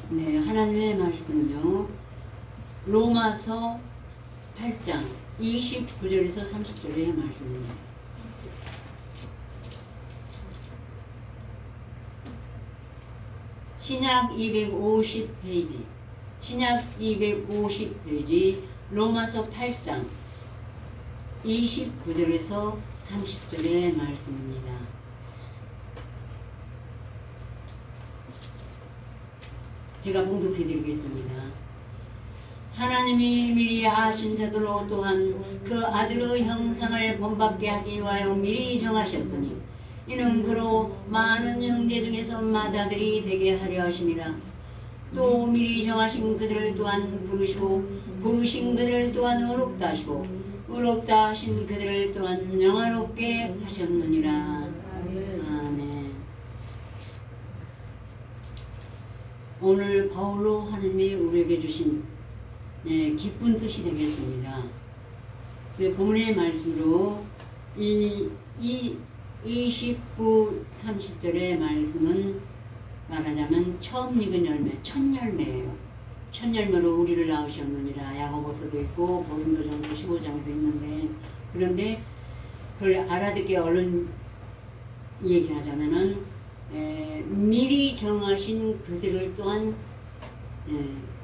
네, 하나님의 말씀은요. 로마서 8장 29절에서 30절의 말씀입니다. 신약 250페이지, 신약 250페이지 로마서 8장 29절에서 30절의 말씀입니다. 제가 봉독해 드리겠습니다. 하나님이 미리 아신 자들로 또한 그 아들의 형상을 본받게 하기 위하여 미리 정하셨으니 이는 그로 많은 형제 중에서 맏아들이 되게 하려 하심이라. 또 미리 정하신 그들을 또한 부르시고 부르신 그들을 또한 의롭다 하시고 의롭다 하신 그들을 또한 영화롭게 하셨느니라. 아멘. 오늘 바울로 하나님이 우리에게 주신 기쁜 뜻이 되겠습니다. 본문의 말씀으로 이 29, 30절의 말씀은 말하자면 처음 익은 열매, 첫 열매예요. 첫 열매로 우리를 낳으셨느니라. 야고보서도 있고 고린도전서 15장에도 있는데, 그런데 그걸 알아듣게 얼른 얘기하자면은 미리 정하신 그들을 또한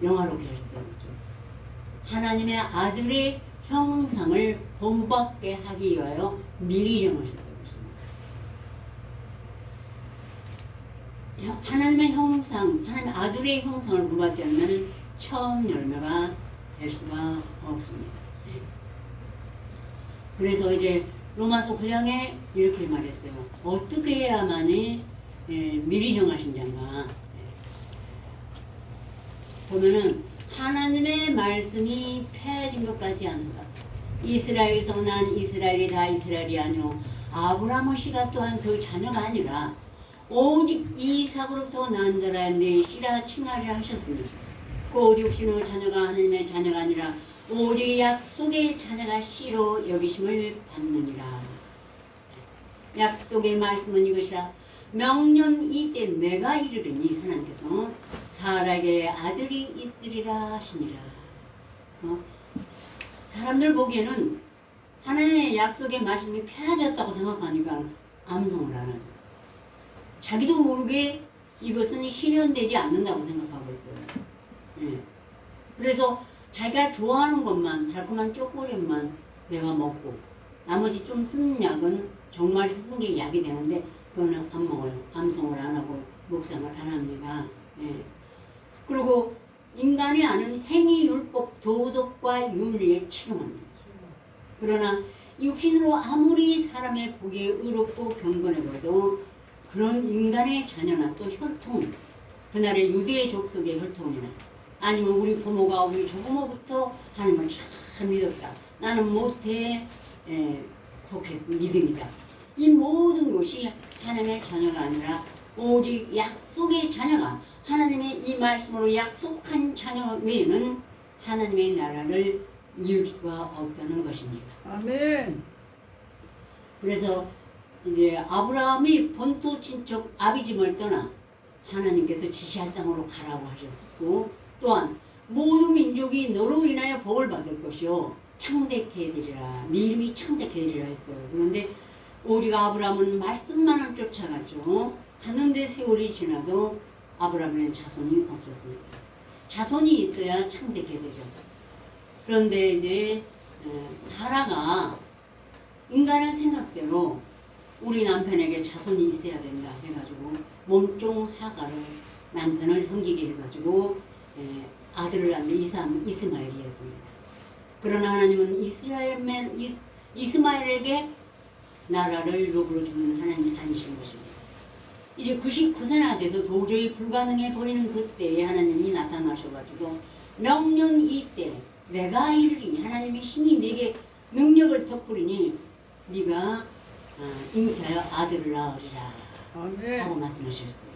영화롭게 하셨다는 거죠. 하나님의 아들의 형상을 본받게 하기 위하여 미리 정하셨다고 했습니다. 하나님의 형상, 하나님의 아들의 형상을 본받지 않으면 처음 열매가 될 수가 없습니다. 그래서 이제 로마서 9장에 이렇게 말했어요. 어떻게 해야만이 미리 정하신 자인가. 보면은 하나님의 말씀이 폐해진 것 같지 않다. 이스라엘에서 난 이스라엘이 다 이스라엘이 아니오. 아브라함의 씨가 또한 그 자녀가 아니라 오직 이삭으로부터 난 자라 내 씨라 칭하리라 하셨으니 곧 육신의 자녀가 하나님의 자녀가 아니라 오직 약속의 자녀가 씨로 여기심을 받느니라. 약속의 말씀은 이것이라. 명령 이때 내가 이르리니 하나님께서 사라에게 아들이 있으리라 하시니라. 그래서 사람들 보기에는 하나님의 약속의 말씀이 폐해졌다고 생각하니까 암송을 안 하죠. 자기도 모르게 이것은 실현되지 않는다고 생각하고 있어요. 그래서 자기가 좋아하는 것만, 달콤한 초콜릿만 내가 먹고 나머지 좀 쓴 약은 정말 쓴 게 약이 되는데 그거는 안 먹어요. 암송을 안 하고 묵상을 안 합니다. 그리고 인간이 아는 행위, 율법, 도덕과 윤리에 치중합니다. 그러나 육신으로 아무리 사람의 보기에 의롭고 경건해 보여도 그런 인간의 자녀나 또 혈통, 그날의 유대 족속의 혈통이나 아니면 우리 부모가 우리 조부모부터 하나님을 잘 믿었다. 나는 모태에 속해 믿음이다. 이 모든 것이 하나님의 자녀가 아니라 오직 약속의 자녀가 하나님의 이 말씀으로 약속한 자녀 외에는 하나님의 나라를 이을 수가 없다는 것입니다. 아멘. 그래서 이제 아브라함이 본토 친척 아비집을 떠나 하나님께서 지시할 땅으로 가라고 하셨고, 또한 모든 민족이 너로 인하여 복을 받을 것이요 창대케 되리라. 네 이름이 창대케 되리라 했어요. 그런데 오직 아브라함은 말씀만을 쫓아갔죠. 가는데 세월이 지나도 아브라함에는 자손이 없었습니다. 자손이 있어야 창대케 되죠. 그런데 이제 사라가 인간의 생각대로 우리 남편에게 자손이 있어야 된다 해가지고 몸종 하가를 남편을 섬기게 해가지고 아들을 낳는 이스마엘이었습니다. 그러나 하나님은 이스마엘에게 나라를 누구로 주는 하나님 아니신 것입니다. 이제 99세나 돼서 도저히 불가능해 보이는 그때에 하나님이 나타나셔가지고 명령 이때 내가 이르리니, 하나님이 신이 내게 능력을 덧부리니 네가 잉태하여 아들을 낳으리라 하고 말씀하셨어요.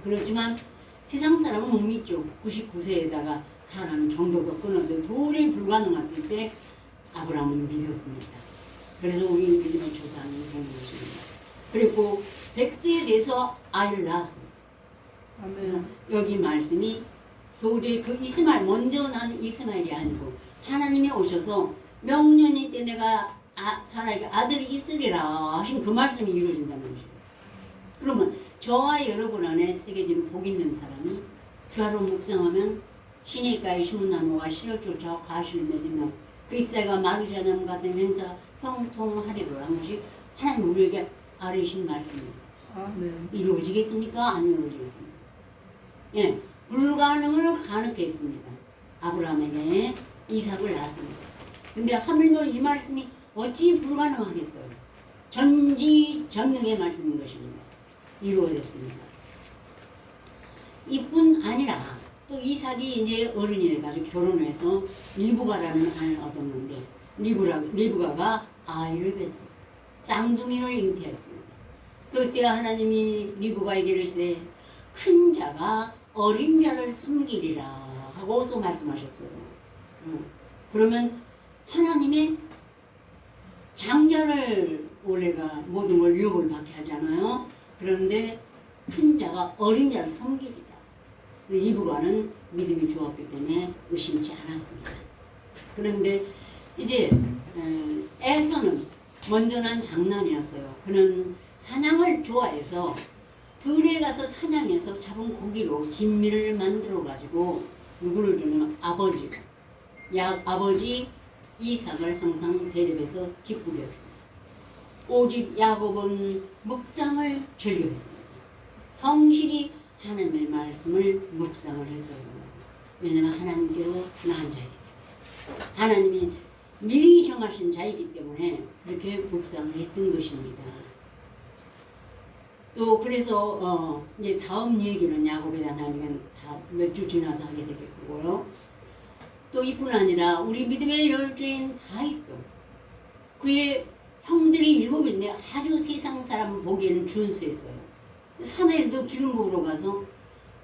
그렇지만 세상 사람은 못 믿죠. 99세에다가 사람 정도도 끊어져 도저히 불가능했을 때 아브라함은 믿었습니다. 그래서 우리 믿음의 조상이 된 것입니다. 그리고 100세에 대해서 아이를 낳았습니다. 그래서 여기 말씀이 도저히 그 이스마엘, 먼저 난 이스마엘이 아니고 하나님이 오셔서 명년이 때 내가 사라에게 아들이 있으리라 하신 그 말씀이 이루어진다는 것이에요. 그러면 저와 여러분 안에 새겨진 복 있는 사람이 주야로 묵상하면 시냇가에 심은 나무가 씨를 쫓아 과실을 맺으며 그 잎사귀가 마르지 않음 같은 행사 형통하리로라는 것이 하나님 우리에게 아뢰신 말씀입니다. 이루어지겠습니까? 안 이루어지겠습니까? 예, 불가능을 가능케 했습니다. 아브라함에게 이삭을 낳았습니다. 근데 하물며 이 말씀이 어찌 불가능하겠어요? 전지전능의 말씀인 것입니다. 이루어졌습니다. 이뿐 아니라 또 이삭이 이제 어른이 돼가지고 결혼을 해서 리브가라는 아내를 얻었는데 리브가가 아이를 뱄어요. 쌍둥이를 잉태했습니다. 그때 하나님이 리브가에게 이르시되 큰 자가 어린 자를 섬기리라 하고 또 말씀하셨어요. 그러면 하나님의 장자를 올해가 모든 걸 유업을 받게 하잖아요. 그런데 큰 자가 어린 자를 섬기리라. 리브가는 믿음이 좋았기 때문에 의심치 않았습니다. 그런데 이제 에서는 먼저 난 장남이었어요. 그는 사냥을 좋아해서 들에 가서 사냥해서 잡은 고기로 진미를 만들어 가지고 누구를 주는 아버지 이삭을 항상 대접해서 기쁘게 했습니다. 오직 야곱은 묵상을 즐겨했습니다. 성실히 하나님의 말씀을 묵상을 했어요. 왜냐하면 하나님께로 낳은 자이기 때문에. 하나님이 미리 정하신 자이기 때문에 그렇게 묵상을 했던 것입니다. 또 그래서 이제 다음 얘기는 야곱에 대한 하나님은 다 몇 주 지나서 하게 되겠고요. 또 이뿐 아니라 우리 믿음의 열주인 다윗도 그의 형들이 7인데 아주 세상 사람 보기에는 준수했어요. 사무엘도 기름 부으러 가서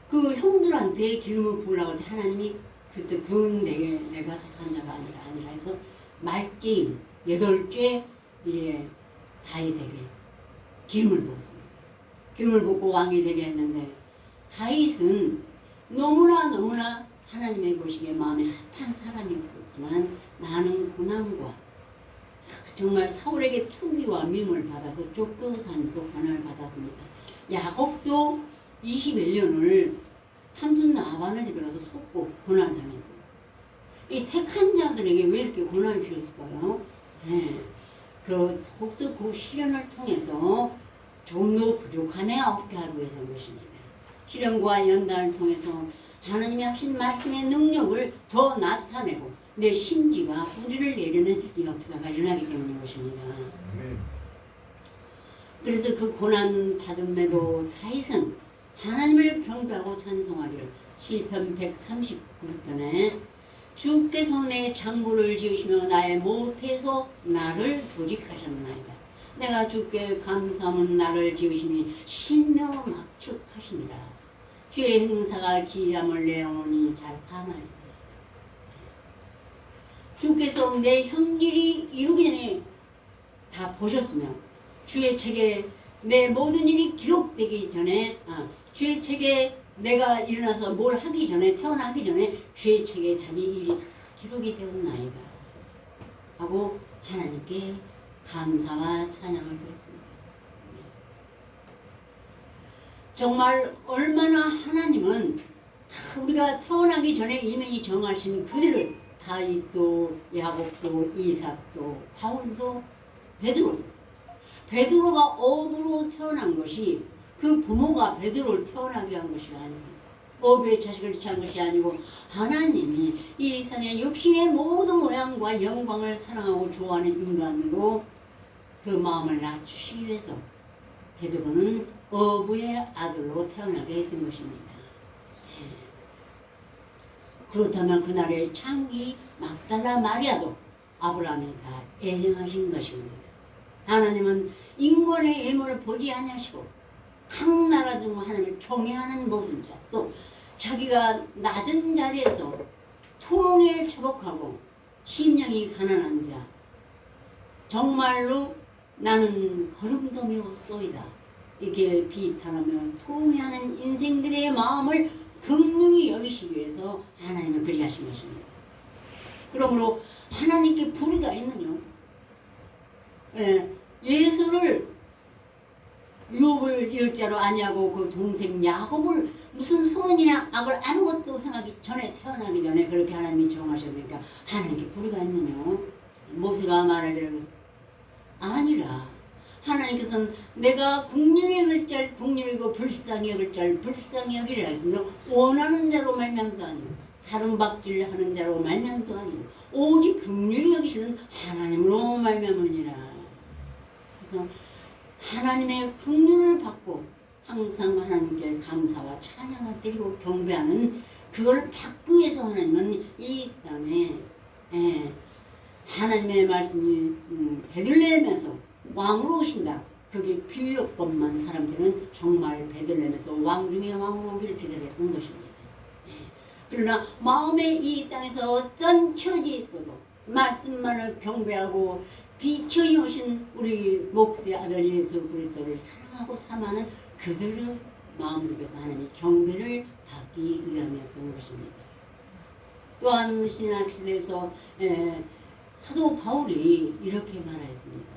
그 형들한테 기름을 부으라고 할 때 하나님이 그때 그건 내가 택한 자가 아니라 해서 말기 8째 이제 다윗에게 기름을 부었습니다. 기름을 붓고 왕이 되게 했는데 다윗은 너무나 하나님의 보시기에 마음에 합한 사람이었었지만 많은 고난과 정말 사울에게 투기와 미움을 받아서 쫓겨다니면서 고난을 받았습니다. 야곱도 21년을 삼촌 라반의 집에 가서 속고 고난을 당했어요. 이 택한 자들에게 왜 이렇게 고난을 주셨을까요? 네. 더욱더 그 시련을 통해서 좀 더 부족함에 없게 하기 위해서인 것입니다. 시련과 연단을 통해서 하나님이 하신 말씀의 능력을 더 나타내고 내 심지가 뿌리를 내리는 역사가 일어나기 때문인 것입니다. 그래서 그 고난 받음에도 다윗은 하나님을 경배하고 찬송하기를 시편 139편에 주께서 내 창고를 지으시며 나의 못에서 나를 조직하셨나이다. 내가 주께 감사하면 나를 지으시니 신명 막축하시니라. 주의 행사가 기함을 내어오니 잘 아나이다. 주께서 내 형질이 이루기 전에 다 보셨으며 주의 책에 내 모든 일이 기록되기 전에 주의 책에 내가 일어나서 뭘 하기 전에 태어나기 전에 주의 책에 자기 일이 다 기록이 되었나이다 하고 하나님께 감사와 찬양을 드렸습니다. 정말 얼마나 하나님은 다 우리가 태어나기 전에 이미 정하신 그들을 다윗도 야곱도 이삭도 바울도 베드로가 어부로 태어난 것이 그 부모가 베드로를 태어나게 한 것이 아닙니다. 어부의 자식을 취한 것이 아니고 하나님이 이 세상의 육신의 모든 모양과 영광을 사랑하고 좋아하는 인간으로 그 마음을 낮추시기 위해서 베드로는 어부의 아들로 태어나게 했던 것입니다. 그렇다면 그날의 창기 막달라 마리아도 아브라함이 다 애정하신 것입니다. 하나님은 인권의 예물을 보지 아니하시고 각 나라 중 하나님을 경외하는 모든 자, 또 자기가 낮은 자리에서 통에 처복하고 심령이 가난한 자, 정말로 나는 거름더미로소이다 이렇게 비탄하며 통회하는 인생들의 마음을 긍휼히 여기시기 위해서 하나님은 그리 하신 것입니다. 그러므로 하나님께 불의가 있느냐? 예수를 유업을 일자로 아니하고 그 동생 야곱을 무슨 선이나 악을 아무것도 행하기 전에 태어나기 전에 그렇게 하나님이 정하셨으니까 하나님께 불의가 있느냐? 모세가 말하기를 아니라 하나님께서는 내가 국률이 여길 짤 국률이고 불쌍히 여길 짤 불쌍히 여기리라 했습니다. 원하는 자로 말면도 아니고 다른 박질하는 자로 말면도 아니고 오직 국률이 여기시는 하나님으로 말면이니라. 그래서 하나님의 국률을 받고 항상 하나님께 감사와 찬양을 드리고 경배하는 그걸 받기 위해서 하나님은 이 땅에 하나님의 말씀이 베들레헴에서 왕으로 오신다. 그게 귀엽건만 사람들은 정말 베들레헴에서 왕 중에 왕으로 오기를 기다렸던 것입니다. 그러나 마음에 이 땅에서 어떤 처지에 있어도 말씀만을 경배하고 비천이 오신 우리 목수의 아들 예수 그리스도를 사랑하고 사모하는 그들의 마음속에서 하나님의 경배를 받기 위함이었던 것입니다. 또한 신약시대에서 사도 바울이 이렇게 말하였습니다.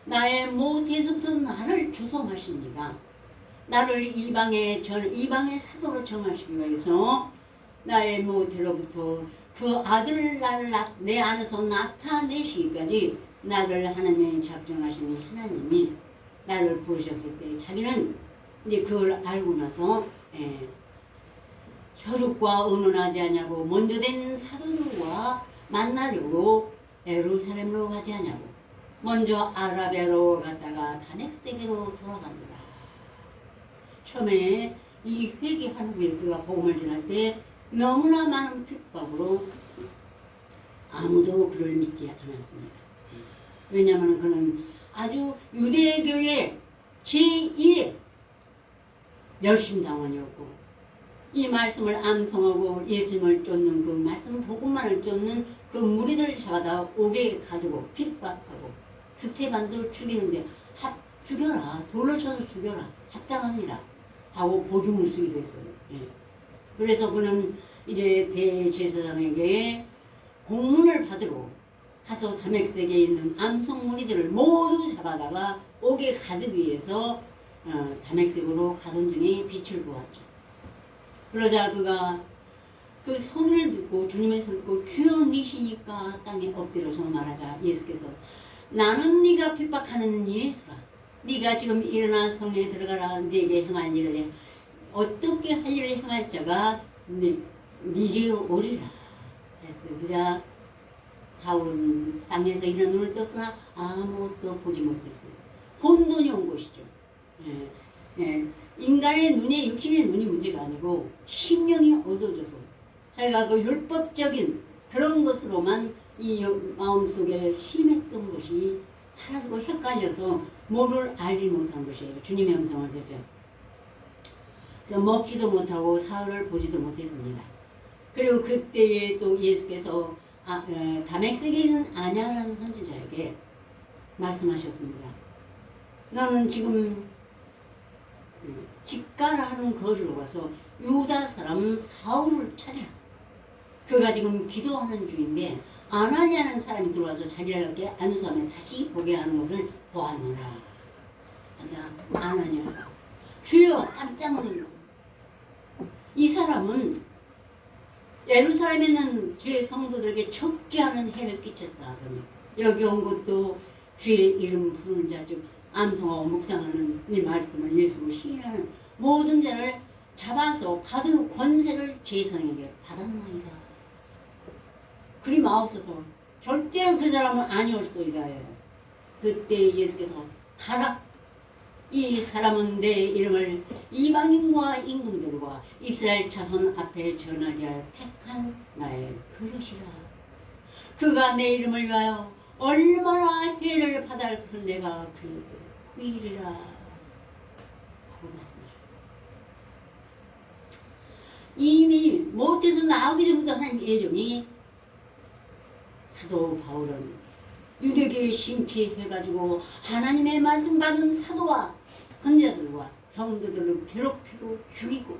나의 모태에서부터 나를 주성하십니다. 나를 이방의 사도로 정하시기 위해서 나의 모태로부터 그 아들을 내 안에서 나타내시기까지 나를 하나님의 작정하시는 하나님이 나를 부르셨을 때 자기는 이제 그걸 알고 나서 혈육과 의논하지 않냐고 먼저 된 사도들과 만나려고 예루살렘으로 가지 않냐고 먼저 아라비아로 갔다가 다메섹으로 돌아간다. 처음에 이 회개한 후에 그가 복음을 전할 때 너무나 많은 핍박으로 아무도 그를 믿지 않았습니다. 왜냐하면 그는 아주 유대교의 제1의 열심당원이었고 이 말씀을 암송하고 예수님을 쫓는 그 말씀 복음만을 쫓는 그 무리들을 잡아다 옥에 가두고 핍박하고 스테반도 죽이는데 죽여라 돌로 쳐서 죽여라 합당하니라 하고 보증을 쓰기도 했어요. 그래서 그는 이제 대제사장에게 공문을 받으러 가서 다메섹에 있는 암송 무리들을 모두 잡아다가 옥에 가두기 위해서 다메섹으로 가던 중에 빛을 보았죠. 그러자 그가 그 손을 듣고 주님의 손을 듣고 주여 니시니까 땅에 엎드려서 말하자 예수께서 나는 네가 핍박하는 예수라. 네가 지금 일어나 성령에 들어가라. 네게 행할 일을 해. 어떻게 할 일을 행할 자가 네게 오리라 했어요. 그자 사울은 땅에서 일어나 눈을 떴으나 아무것도 보지 못했어요. 혼돈이 온 것이죠. 인간의 눈에 육신의 눈이 문제가 아니고 심령이 어두워져서 자기가 그 율법적인 그런 것으로만 이 마음속에 심했던 것이 사라지고 헷갈려서 뭐를 알지 못한 것이에요. 주님의 음성을 듣죠. 그래서 먹지도 못하고 사흘을 보지도 못했습니다. 그리고 그때에 또 예수께서 다메섹에 있는 아냐라는 선지자에게 말씀하셨습니다. 너는 지금 직가라는 거리로 가서 유다 사람 사울을 찾아라. 그가 지금 기도하는 중인데 아나니아라는 사람이 들어와서 자기에게 안수하면 다시 보게 하는 것을 보았노라. 자, 아나니아가 주여 깜짝 놀랐어요. 이 사람은 예루살렘에 있는 주의 성도들에게 적지 않은 해를 끼쳤다 하더니 여기 온 것도 주의 이름 부르는 자 즉 암송하고 묵상하는 이 말씀을 예수로 시인하는 모든 자를 잡아서 가둔 권세를 제 성에게 받았나이다. 그리 마옵소서. 절대로 그 사람은 아니올소이다. 그때 예수께서 가라. 이 사람은 내 이름을 이방인과 임금들과 이스라엘 자손 앞에 전하게 하여 택한 나의 그릇이라. 그가 내 이름을 위하여 얼마나 해를 받아야 할 것을 내가 그에게 후이리라 하고 말씀하셨어요. 이미 못해서 나오기 전부터 한 예정이 사도 바울은 유대교에 심취해가지고 하나님의 말씀 받은 사도와 선지자들과 성도들을 괴롭히고 죽이고,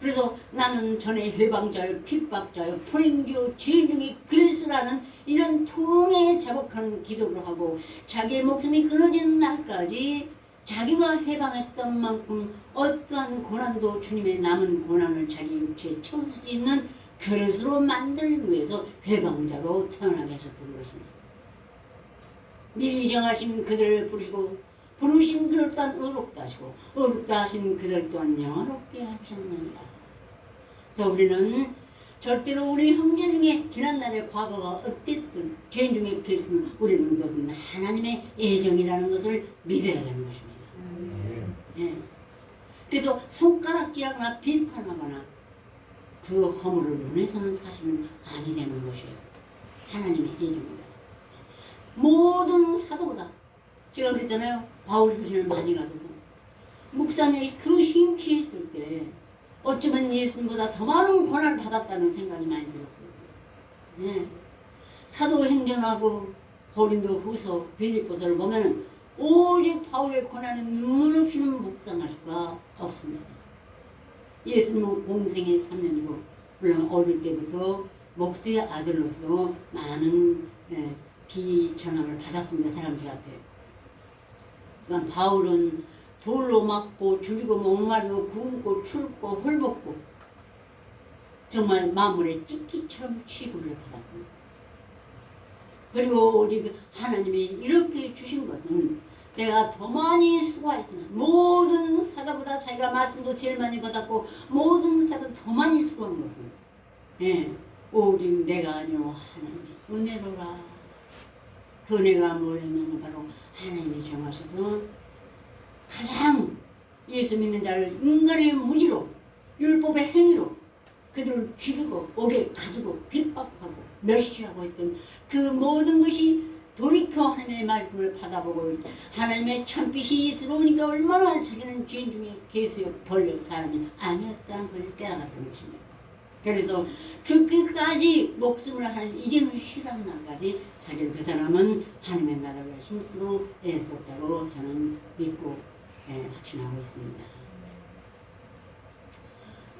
그래서 나는 전에 해방자요, 핍박자요, 포인교, 죄인 중에 그리스라는 이런 통에 자복하는 기도를 하고 자기의 목숨이 끊어지는 날까지 자기가 해방했던 만큼 어떠한 고난도 주님의 남은 고난을 자기 육체에 채울 수 있는 그릇으로 만들기 위해서 해방자로 태어나게 하셨던 것입니다. 미리 정하신 그들을 부르시고 부르신 그들 또한 의롭다 하시고 의롭다 하신 그들 또한 영화롭게 하셨느니라. 그래서 우리는 절대로 우리 형제 중에 지난날의 과거가 어땠든 죄인 중에 그리스는 우리는 그것은 하나님의 예정이라는 것을 믿어야 되는 것입니다. 예. 그래서 손가락질하거나 비판하거나 그 허물을 눈에서는 사실은 아니 되는 것이에요. 하나님의 예정입니다. 모든 사도보다 제가 그랬잖아요. 바울 서신을 많이 가져서 묵상에 그 힘취 있을 때 어쩌면 예수님보다 더 많은 고난을 받았다는 생각이 많이 들었어요. 예. 사도행전하고 고린도 후서 빌립보서를 보면 오직 바울의 고난은 눈물 없이는 묵상할 수가 없습니다. 예수님은 공생의 3년이고 물론 어릴 때부터 목수의 아들로서 많은 비전함을 받았습니다. 사람들한테. 그러니까 바울은 돌로 맞고 죽이고 목마르고 굶고 춥고 헐벗고 정말 마물의 찢기처럼 취급을 받았습니다. 그리고 오직 하나님이 이렇게 주신 것은 내가 더 많이 수고했으나 모든 사도보다 자기가 말씀도 제일 많이 받았고 모든 사도 더 많이 수고한 것은 오직 내가 아니오 하나님의 은혜로라. 그 은혜가 뭐였냐면 바로 하나님이 정하셔서 가장 예수 믿는 자를 인간의 무지로 율법의 행위로 그들을 죽이고 옥에 가두고 핍박하고 멸시하고 했던 그 모든 것이 돌이켜 하나님의 말씀을 받아보고 하나님의 참빛이 들어오니까 얼마나 자기는 죄인 중에 개수의 벌레 사람이 아니었다는 걸 깨달았던 것입니다. 그래서 죽기까지 목숨을 한 이제는 쉬는 날까지 자기를 그 사람은 하나님의 나라를 힘쓰고 애썼다고 저는 믿고 확신하고 있습니다.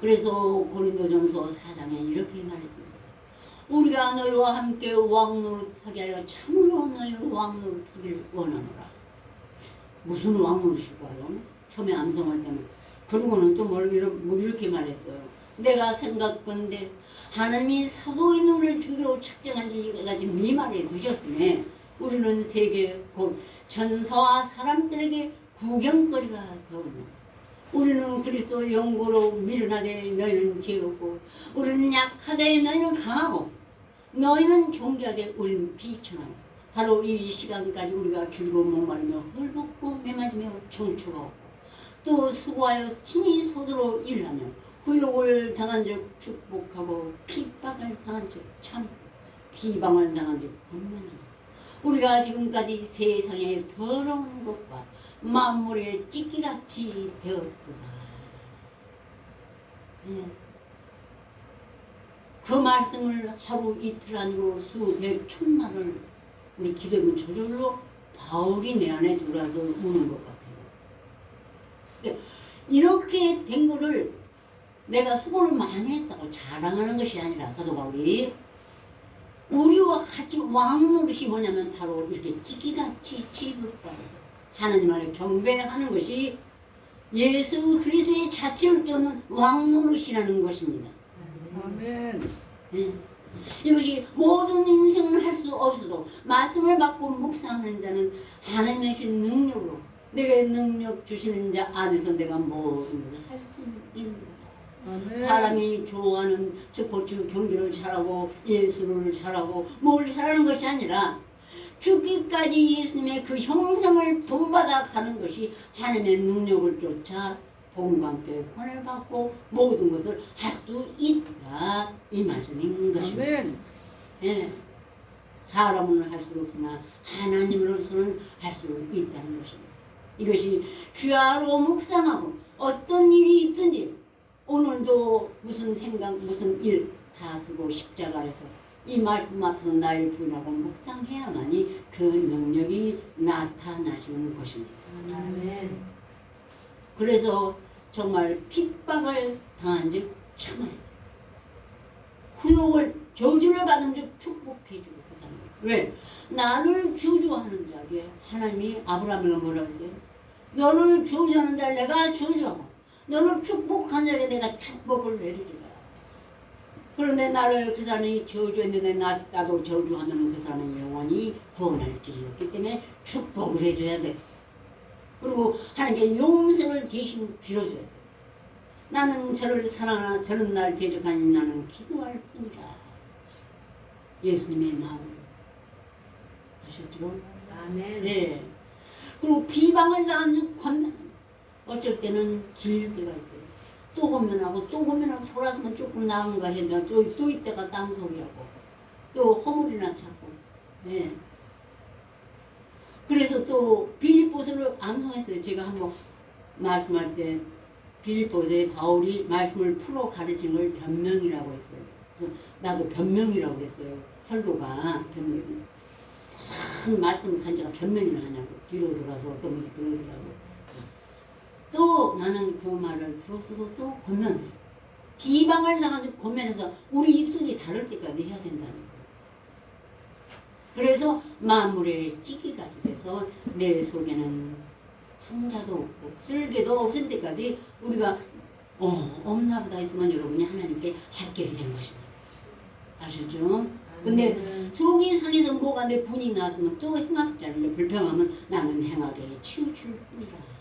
그래서 고린도전서 4장에 이렇게 말했습니다. 우리가 너희와 함께 왕노릇하게 하여 참으로 너희를 왕노릇하기를 원하노라. 무슨 왕노릇일까요? 처음에 암송할 때는. 그러고는 또 뭘 이렇게 말했어요. 내가 생각건대 하나님이 사도의 눈을 주기로 책정한 지까지 미말에 두셨으며 우리는 세계 곧 천사와 사람들에게 구경거리가 되었노라. 우리는 그리스도 영고로 미련하되 너희는 지혜롭고 우리는 약하되 너희는 강하고 너희는 존귀하되 우리는 비천하고 바로 이 시간까지 우리가 줄고 목마르며 헐벗고 매맞으며 정처가 없고 또 수고하여 친히 소도로 일하며 후욕을 당한 적 축복하고 핍박을 당한 적 참고 비방을 당한 적 권면하고 우리가 지금까지 세상의 더러운 것과 만물의 찢기같이 되었도다. 그 말씀을 하루 이틀 아니고 수백 천날을 우리 기도문 저절로 바울이 내 안에 들어와서 우는 것 같아요. 이렇게 된 거를 내가 수고를 많이 했다고 자랑하는 것이 아니라 사도 바울이 우리와 같이 왕노릇이 뭐냐면 바로 이렇게 찢기같이 취급받아요. 하나님 안에 경배하는 것이 예수 그리스도의 자체를 쫓는 왕노릇이라는 것입니다. 아멘. 이것이 모든 인생을 할 수 없어도 말씀을 받고 묵상하는 자는 하나님의 주신 능력으로 내게 능력 주시는 자 안에서 내가 모든 것을 할 수 있는 거다. 아멘. 사람이 좋아하는 스포츠 경기를 잘하고 예술을 잘하고 뭘 잘하는 것이 아니라 죽기까지 예수님의 그 형상을 본받아 가는 것이 하나님의 능력을 쫓아 복음과 함께 권을 받고 모든 것을 할 수 있다 이 말씀인 것입니다. 예. 사람은 할 수 없으나 하나님으로서는 할 수 있다는 것입니다. 이것이 주야로 묵상하고 어떤 일이 있든지 오늘도 무슨 생각 무슨 일 다 두고 십자가 아래서 이 말씀 앞에서 나를 부인하고 묵상해야만이 그 능력이 나타나시는 것입니다. 아멘. 그래서 정말 핍박을 당한 즉 참아야 돼. 후욕을 저주를 받은 즉 축복해주고 그 사람. 왜? 나를 저주하는 자에게 하나님이 아브라함에게 뭐라고 했어요? 너를 저주하는 자를 내가 저주하고 너를 축복하는 자에게 내가 축복을 내리리라. 그런데 나를 그 사람이 저주했는데 나도 저주하면 그 사람은 영원히 구원할 길이 없기 때문에 축복을 해줘야 돼. 그리고 하나님께 용서를 대신 빌어줘야 돼. 나는 저를 사랑하나 저는 날 대적하니 나는 기도할 뿐이라. 예수님의 마음 아셨죠? 아멘. 네. 그리고 비방을 당하는 권면. 어쩔 때는 질릴 때가 있어요. 또 권면하고 또 권면하고 돌아서면 조금 나은가 했는데 또 이때가 딴소리하고 또 허물이나 찾고. 네. 그래서 또 빌립보서를 암송했어요. 제가 한번 말씀할 때 빌립보서에 바울이 말씀을 풀어 가르친 걸 변명이라고 했어요. 그래서 나도 변명이라고 했어요. 설교가 변명. 무슨 말씀 간제가 변명이나 하냐고 뒤로 돌아서 어떤 분이 그러더라고. 또 나는 그 말을 들었어도 또 권면해. 비방을 당한 권면해서 우리 입술이 다를 때까지 해야 된다는 거예요. 그래서 만물의 찌기까지 돼서 내 속에는 창자도 없고 쓸개도 없을 때까지 우리가 없나 보다 있으면 여러분이 하나님께 합격이 된 것입니다. 아셨죠? 근데 속이 상해서 뭐가 내 분이 나왔으면 또 행악자를 불평하면 나는 행악에 치우칠 뿐이라.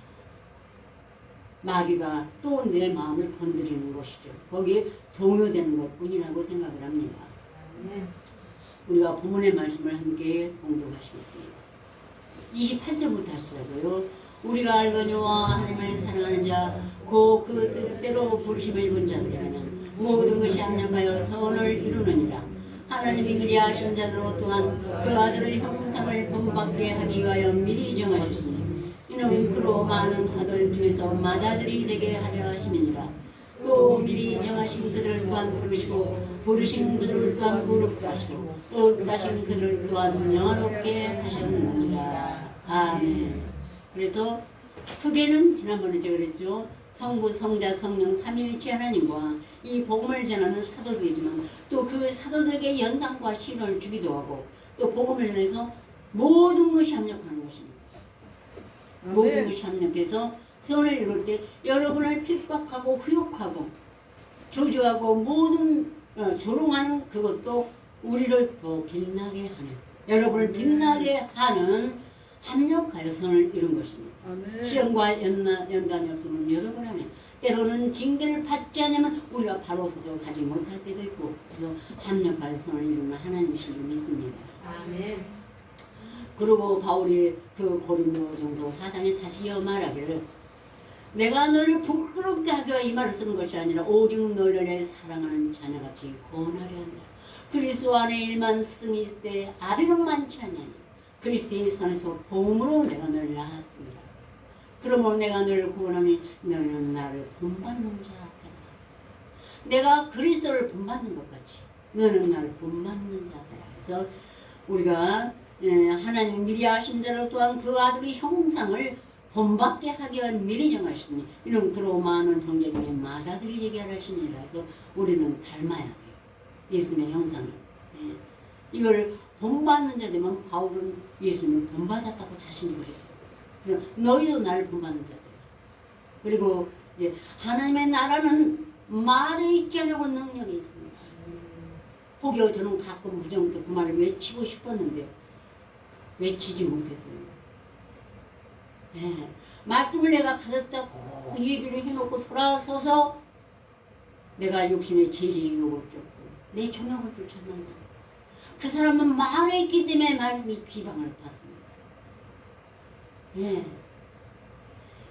마귀가 또 내 마음을 건드리는 것이죠. 거기에 동요되는 것 뿐이라고 생각을 합니다. 우리가 본문의 말씀을 함께 공독하시겠습니다. 28절부터 하시자고요. 우리가 알거니와 하나님을 사랑하는 자, 곧 그 뜻대로 부르심을 입은 자들에게는 모든 것이 합력하여 선을 이루느니라. 하나님이 미리 아신 자들로 또한 그 아들의 형상을 본받게 하기 위하여 미리 정하셨으니 이는 그로 많은 아들 중에서 맏아들이 되게 하려 하심이니라. 또 미리 정하신 그들을 또한 부르시고 부르신 그들을 또한 부르게 하시고 또 부르신 그들을 또한 영화롭게 하셨느니라. 아멘. 그래서 크게는 지난번에 제가 그랬죠. 성부, 성자, 성령 삼위일체 하나님과 이 복음을 전하는 사도들이지만 또 그 사도들에게 연상과 신을 주기도 하고 또 복음을 전해서 모든 것이 합력하는 것입니다. 모든 것이 합력해서 선을 이룰 때 여러분을 핍박하고 후욕하고 저주하고 모든 조롱하는 그것도 우리를 더 빛나게 하는 여러분을 빛나게 하는 합력하여 선을 이룬 것입니다. 아멘. 시험과 연단이 없으면 여러분 안에 때로는 징계를 받지 않으면 우리가 바로 서서 가지 못할 때도 있고 그래서 합력하여 선을 이루는 하나님이신 줄 믿습니다. 아멘. 그리고 바울이 그 고린도전서 4장에 다시 말하기를 내가 너를 부끄럽게 하기 위해 이 말을 쓰는 것이 아니라 오직 너를 사랑하는 자녀같이 권하려 한다. 그리스도 안에 일만 승이 있을 때 아비는 많지 않냐니 그리스도 예수 안에서 복음으로 내가 너를 낳았습니다. 그러므로 내가 너를 구원하니 너는 나를 본받는 자라. 내가 그리스도를 본받는 것 같이 너는 나를 본받는 자라. 그래서 우리가 하나님 미리 아신 대로 또한 그 아들의 형상을 본받게 하기 위해 미리 정하시니 이는 그로 많은 형제 중에 맏아들이 되게 하시니라. 해서 우리는 닮아야 돼요. 예수님의 형상을. 이걸 본받는 자 되면 바울은 예수님을 본받았다고 자신이 그랬어요. 너희도 나를 본받는 자들. 그리고 이제 하나님의 나라는 말에 있지 않고 능력이 있습니다. 혹여 저는 가끔 부정부터 그 말을 외치고 싶었는데 외치지 못했어요. 말씀을 내가 가졌다고 얘기를 해놓고 돌아서서 내가 욕심에 죄의 욕을 쫓고 내 정욕을 쫓았는다. 그 사람은 말에 있기 때문에 말씀이 비방을 받습니다.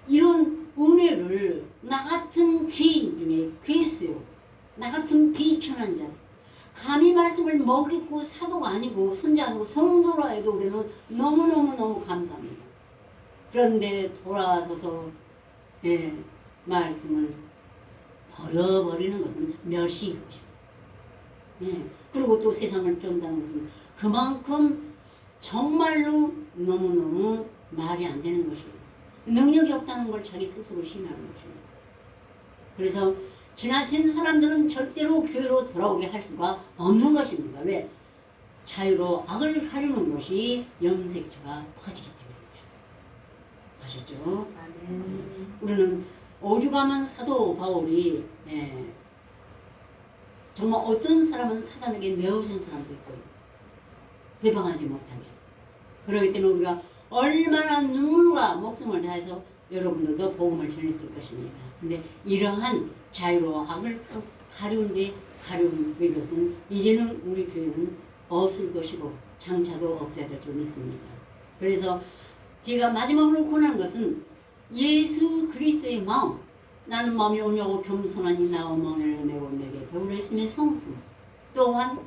이런 은혜를 나 같은 죄인 중에 괴수요, 나 같은 비천한 자, 감히 말씀을 먹이고 사도가 아니고 선자 아니고 성도라 해도 우리는 너무너무 감사합니다. 그런데 돌아서서 말씀을 버려버리는 것은 멸시인 것입니다. 그리고 또 세상을 쫀다는 것은 그만큼 정말로 너무너무 말이 안 되는 것입니다. 능력이 없다는 걸 자기 스스로 신하는 것입니다. 그래서 지나친 사람들은 절대로 교회로 돌아오게 할 수가 없는 것입니다. 왜? 자유로 악을 가리는 것이 염색체가 퍼지기 때문입니다. 아셨죠? 우리는 오죽하면 사도 바울이 정말 어떤 사람은 사단에게 내어준 사람도 있어요. 회방하지 못하게. 그렇기 때문에 우리가 얼마나 눈물과 목숨을 다해서 여러분들도 복음을 전했을 것입니다. 근데 이러한 자유로 악을 가리운데 가리운 이것은 이제는 우리 교회는 없을 것이고 장차도 없어야 될 줄 믿습니다. 그래서 제가 마지막으로 권하는 것은 예수 그리스도의 마음, 나는 마음이 온유하고 겸손하니 나와 마음을 내고 내게 배우라 예수님의 성품, 또한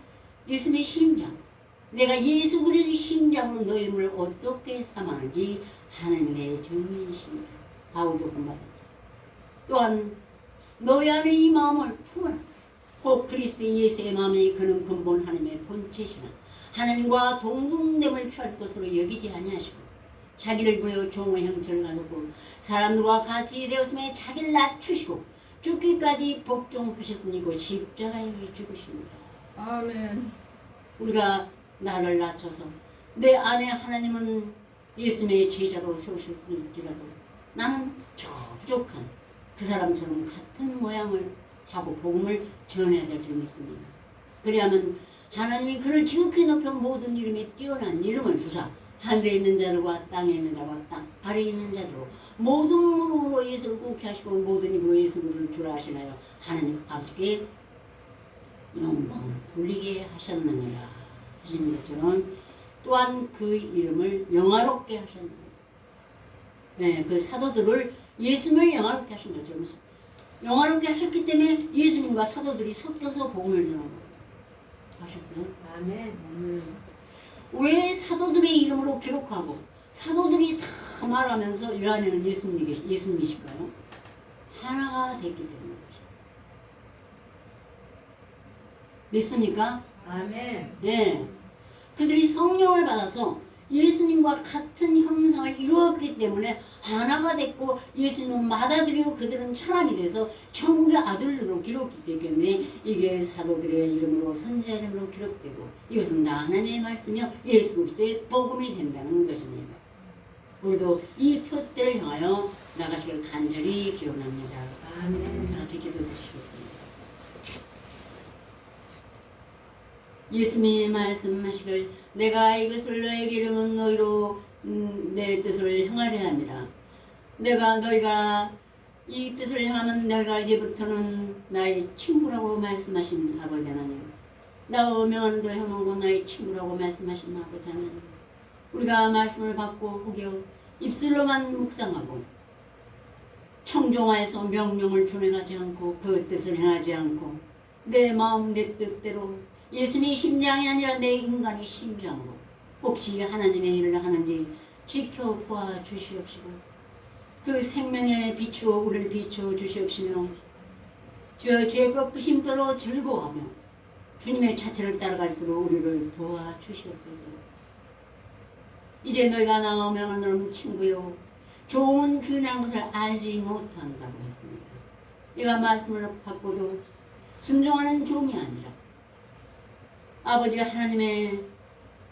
예수님의 심장, 내가 예수 그리스도의 심장으로 너의 힘을 어떻게 삼았는지 하나님의 정리이십니다. 바울도 본받았죠. 또한 너희 안에 이 마음을 품어라. 곧 그리스도 예수의 마음이 그는 근본 하나님의 본체시나 하나님과 동등됨을 취할 것으로 여기지 아니하시고 자기를 보여 종의 형체를 가졌고 사람들과 같이 되었음에 자기를 낮추시고 죽기까지 복종하셨으니 그 십자가에 죽으십니다. 아멘. 우리가 나를 낮춰서 내 안에 하나님은 예수님의 제자로 세우셨을지라도 나는 저 부족한 그 사람처럼 같은 모양을 하고 복음을 전해야 될 줄 믿습니다. 그래야만 하나님이 그를 지극히 높여 모든 이름에 뛰어난 이름을 주사 하늘에 있는 자들과 땅에 있는 자들과 아래에 있는 자들로 모든 무릎으로 예수를 꿇게 하시고 모든 입으로 예수를 주라 하시나요. 하나님 아버지께 영광을 돌리게 하셨느니라 하신 것처럼 또한 그 이름을 영화롭게 하셨느니라. 네, 그 사도들을 예수님을 영화롭게 하신 거죠. 영화롭게 하셨기 때문에 예수님과 사도들이 섞여서 복음을 전하는 거예요. 아셨어요? 아멘. 왜 사도들의 이름으로 기록하고 사도들이 다 말하면서 이 안에는 예수님이실까요? 하나가 됐기 때문이죠. 믿습니까? 아멘. 네. 그들이 성령을 받아서 예수님과 같은 형상을 이루었기 때문에 하나가 됐고 예수님은 받아들이고 그들은 천함이 돼서 천국의 아들로 기록되기 때문에 이게 사도들의 이름으로 선지자 이름으로 기록되고 이것은 다 하나님의 말씀이요 예수 그리스도의 복음이 된다는 것입니다. 우리도 이 표대를 향하여 나가시길 간절히 기원합니다. 아멘. 다 같이 기도드리시겠습니다. 예수님이 말씀하시길 내가 이것을 너에게 이름은 너희로 내 뜻을 행하려 함이라. 너희가 이 뜻을 행하면 내가 이제부터는 나의 친구라고 말씀하신 아버지 하나님, 나와 명하는 대로 행하고 나의 친구라고 말씀하신 아버지 하나님, 우리가 말씀을 받고 혹여 입술로만 묵상하고 청종하여서 명령을 준행하지 않고 그 뜻을 행하지 않고 내 마음 내 뜻대로 예수님이 심장이 아니라 내 인간의 심장으로 혹시 하나님의 일을 하는지 지켜보아 주시옵시고 그 생명의 빛으로 우리를 비추어 주시옵시며 주의 꺾으신 뼈로 즐거워하며 주님의 자체를 따라갈수록 우리를 도와주시옵소서. 이제 너희가 나와 명한 너는 친구요 좋은 주인이라는 것을 알지 못한다고 했습니다. 내가 말씀을 받고도 순종하는 종이 아니라 아버지 하나님의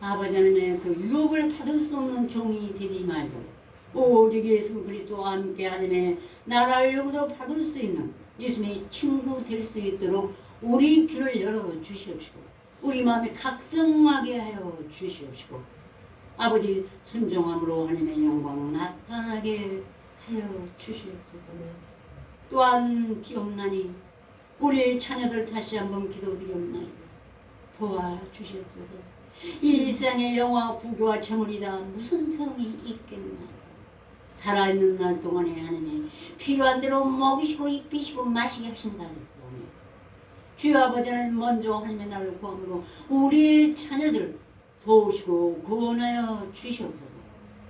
그 유혹을 받을 수 없는 종이 되지 말도록 오직 예수 그리스도와 함께 하나님의 나라를 영으로 받을 수 있는 예수님의 친구 될 수 있도록 우리 귀를 열어 주시옵시고 우리 마음이 각성하게 하여 주시옵시고 아버지 순종함으로 하나님의 영광을 나타나게 하여 주시옵소서. 또한 기옵나니 우리 자녀들 다시 한번 기도드리옵나이다. 도와주시옵소서. 이 세상의 영화 부교와 재물이다 무슨 소용이 있겠나. 살아있는 날 동안에 하나님이 필요한 대로 먹이시고 입히시고 마시게 하신다 했사오며 주여 아버지는 먼저 하나님의 나를 구함으로 우리 자녀들 도우시고 구원하여 주시옵소서.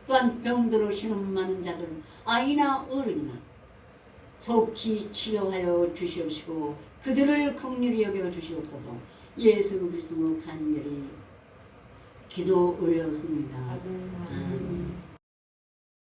또한 병들어 신음 많은 자들 아이나 어른이나 속히 치료하여 주시옵시고 그들을 긍휼히 여겨 주시옵소서. 예수 그리스도로 간절히 기도 올렸습니다. 아멘.